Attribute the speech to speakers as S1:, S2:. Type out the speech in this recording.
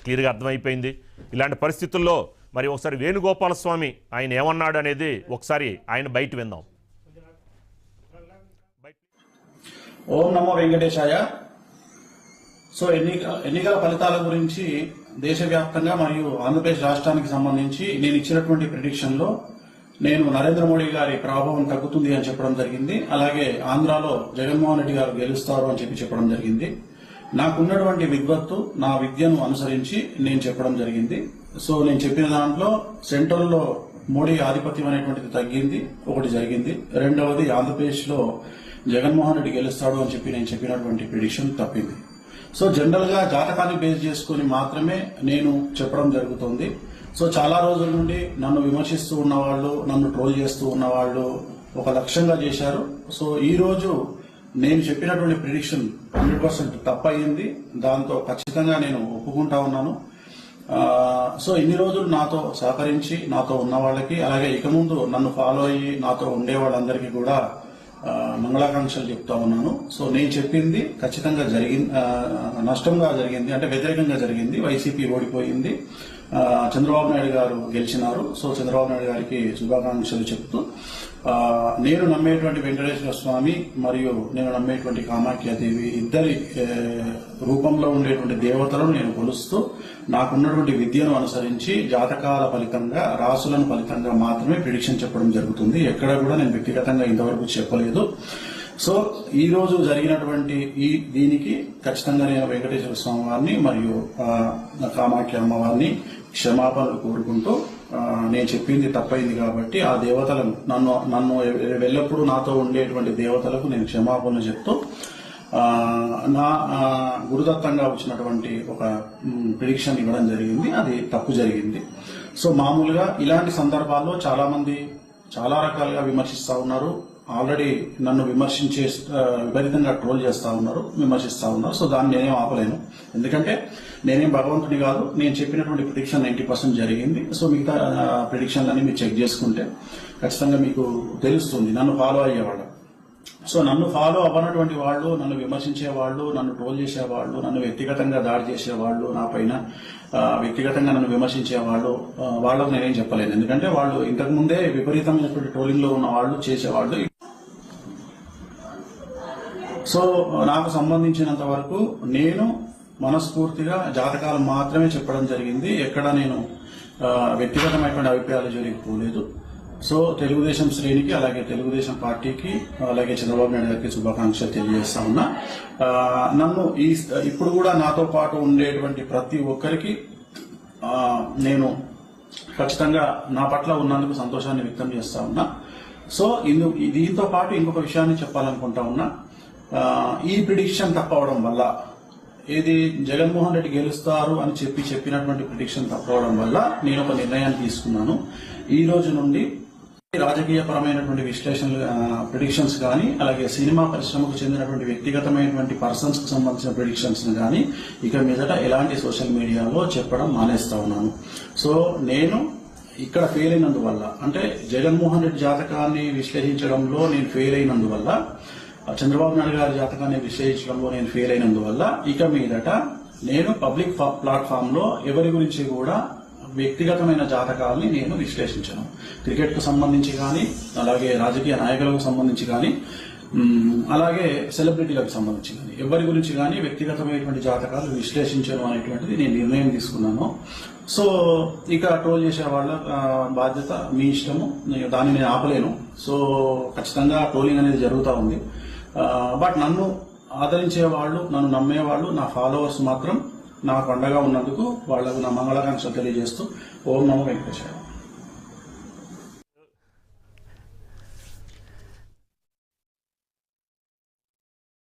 S1: క్లియర్గా అర్థమైపోయింది. ఇలాంటి పరిస్థితుల్లో మరి ఒకసారి వేణుగోపాలస్వామి ఆయన ఏమన్నాడు అనేది ఒకసారి ఆయన బయట విందాం.
S2: ఓం నమో వెంకటేశాయ. సో ఎన్నికల ఫలితాల గురించి దేశవ్యాప్తంగా మరియు ఆంధ్రప్రదేశ్ రాష్ట్రానికి సంబంధించి నేను ఇచ్చినటువంటి ప్రిడిక్షన్ లో నేను నరేంద్ర మోడీ గారి ప్రభావం తగ్గుతుంది అని చెప్పడం జరిగింది. అలాగే ఆంధ్రాలో జగన్మోహన్ రెడ్డి గారు గెలుస్తారు అని చెప్పడం జరిగింది. నాకున్నటువంటి విద్వత్తు, నా విద్యను అనుసరించి నేను చెప్పడం జరిగింది. సో నేను చెప్పిన దాంట్లో సెంట్రల్ లో మోడీ ఆధిపత్యం అనేటువంటిది తగ్గింది, ఒకటి జరిగింది. రెండవది ఆంధ్రప్రదేశ్ లో జగన్మోహన్ రెడ్డి గెలుస్తాడు అని నేను చెప్పినటువంటి ప్రిడిక్షన్ తప్పింది. సో జనరల్ గా జాతకాన్ని బేస్ చేసుకుని మాత్రమే నేను చెప్పడం జరుగుతుంది. సో చాలా రోజుల నుండి నన్ను విమర్శిస్తూ ఉన్నవాళ్ళు, నన్ను ట్రోల్ చేస్తూ ఉన్నవాళ్ళు ఒక లక్ష్యంగా చేశారు. సో ఈ రోజు నేను చెప్పినటువంటి ప్రిడిక్షన్ 100% తప్పయింది. దాంతో ఖచ్చితంగా నేను ఒప్పుకుంటా ఉన్నాను. సో ఇన్ని రోజులు నాతో సహకరించి నాతో ఉన్న వాళ్ళకి, అలాగే ఇక ముందు నన్ను ఫాలో అయ్యి నాతో ఉండే వాళ్ళందరికీ కూడా మంగళాకాంక్షలు చెప్తా ఉన్నాను. సో నేను చెప్పింది ఖచ్చితంగా జరిగింది, నష్టంగా జరిగింది, అంటే వ్యతిరేకంగా జరిగింది. వైసీపీ ఓడిపోయింది, చంద్రబాబు నాయుడు గారు గెలిచినారు. సో చంద్రబాబు నాయుడు గారికి శుభాకాంక్షలు చెప్తూ నేను నమ్మేటువంటి వెంకటేశ్వర స్వామి మరియు నేను నమ్మేటువంటి కామాఖ్యాదేవి ఇద్దరి రూపంలో ఉండేటువంటి దేవతలను నేను కొలుస్తూ నాకున్నటువంటి విద్యను అనుసరించి జాతకాల ఫలితంగా, రాసులను ఫలితంగా మాత్రమే ప్రిడిక్షన్ చెప్పడం జరుగుతుంది. ఎక్కడ కూడా నేను వ్యక్తిగతంగా ఇంతవరకు చెప్పలేదు. సో ఈ రోజు జరిగినటువంటి దీనికి ఖచ్చితంగా నేను వెంకటేశ్వర స్వామి వారిని మరియు కామాఖ్య అమ్మవారిని క్షమాపణలు కోరుకుంటూ నేను చెప్పింది తప్పైంది కాబట్టి ఆ దేవతలను నన్ను ఎల్లప్పుడూ నాతో ఉండేటువంటి దేవతలకు నేను క్షమాపణలు చెప్తూ నా గురుదత్తంగా వచ్చినటువంటి ఒక ప్రిడిక్షన్ ఇవ్వడం జరిగింది. అది తప్పు జరిగింది. సో మామూలుగా ఇలాంటి సందర్భాల్లో చాలా మంది చాలా రకాలుగా విమర్శిస్తా ఉన్నారు. ఆల్రెడీ నన్ను విపరీతంగా ట్రోల్ చేస్తా ఉన్నారు, విమర్శిస్తా ఉన్నారు. సో దాన్ని నేనేం ఆపలేను, ఎందుకంటే నేనేం భగవంతుని కాదు. నేను చెప్పినటువంటి ప్రిడిక్షన్ 90% జరిగింది. సో మిగతా ప్రిడిక్షన్లన్నీ మీరు చెక్ చేసుకుంటే ఖచ్చితంగా మీకు తెలుస్తుంది నన్ను ఫాలో అయ్యేవాళ్ళు. సో నన్ను ఫాలో అవ్వనటువంటి వాళ్ళు, నన్ను విమర్శించే వాళ్ళు, నన్ను ట్రోల్ చేసేవాళ్ళు, నన్ను వ్యక్తిగతంగా దాడి చేసేవాళ్ళు, నా పైన వ్యక్తిగతంగా నన్ను విమర్శించేవాళ్ళు, వాళ్ళకు నేనేం చెప్పలేను. ఎందుకంటే వాళ్ళు ఇంతకు ముందే విపరీతమైనటువంటి ట్రోలింగ్ లో ఉన్న వాళ్ళు, చేసేవాళ్ళు. సో నాకు సంబంధించినంత వరకు నేను మనస్ఫూర్తిగా జాతకాలు మాత్రమే చెప్పడం జరిగింది. ఎక్కడ నేను వ్యక్తిగతమైనటువంటి అభిప్రాయాలు జరిగిపోలేదు. సో తెలుగుదేశం శ్రేణికి, అలాగే తెలుగుదేశం పార్టీకి, అలాగే చంద్రబాబు నాయుడు గారికి శుభాకాంక్షలు తెలియజేస్తా ఉన్నా. నన్ను ఇప్పుడు కూడా నాతో పాటు ఉండేటువంటి ప్రతి ఒక్కరికి నేను ఖచ్చితంగా నా పట్ల ఉన్నందుకు సంతోషాన్ని వ్యక్తం చేస్తా ఉన్నా. సో దీంతో పాటు ఇంకొక విషయాన్ని చెప్పాలనుకుంటా ఉన్నా. ఈ ప్రిడిక్షన్ తప్పవడం వల్ల, ఏది జగన్మోహన్ రెడ్డి గెలుస్తారు అని చెప్పినటువంటి ప్రిడిక్షన్ తప్పవడం వల్ల నేను ఒక నిర్ణయాన్ని తీసుకున్నాను. ఈ రోజు నుండి రాజకీయపరమైనటువంటి విశ్లేషణలు, ప్రిడిక్షన్స్ కానీ, అలాగే సినిమా పరిశ్రమకు చెందినటువంటి వ్యక్తిగతమైనటువంటి పర్సన్స్ కు సంబంధించిన ప్రిడిక్షన్స్ కానీ ఇక మీదట ఎలాంటి సోషల్ మీడియాలో చెప్పడం మానేస్తా ఉన్నాను. సో నేను ఇక్కడ ఫెయిల్ అయినందువల్ల, అంటే జగన్మోహన్ రెడ్డి జాతకాన్ని విశ్లేషించడంలో నేను ఫెయిల్ అయినందువల్ల, చంద్రబాబు నాయుడు గారి జాతకాన్ని విశ్లేషించడంలో నేను ఫెయిల్ అయినందువల్ల ఇక మీదట నేను పబ్లిక్ ప్లాట్ఫామ్ లో ఎవరి గురించి కూడా వ్యక్తిగతమైన జాతకాలని నేను విశ్లేషించను. క్రికెట్ కు సంబంధించి కానీ, అలాగే రాజకీయ నాయకులకు సంబంధించి కానీ, అలాగే సెలబ్రిటీలకు సంబంధించి కానీ, ఎవరి గురించి కానీ వ్యక్తిగతమైనటువంటి జాతకాలు విశ్లేషించను అనేటువంటిది నేను నిర్ణయం తీసుకున్నాను. సో ఇక ట్రోల్ చేసే వాళ్ళ బాధ్యత మీ ఇష్టము, దాన్ని నేను ఆపలేను. సో ఖచ్చితంగా ట్రోలింగ్ అనేది జరుగుతూ ఉంది. బట్ నన్ను ఆదరించే వాళ్ళు, నన్ను నమ్మేవాళ్ళు, నా ఫాలోవర్స్ మాత్రం నాకు అండగా ఉన్నందుకు వాళ్లకు నా మంగళాకాంక్షలు తెలియజేస్తూ ఓం నమో వెంకటేశ్వర.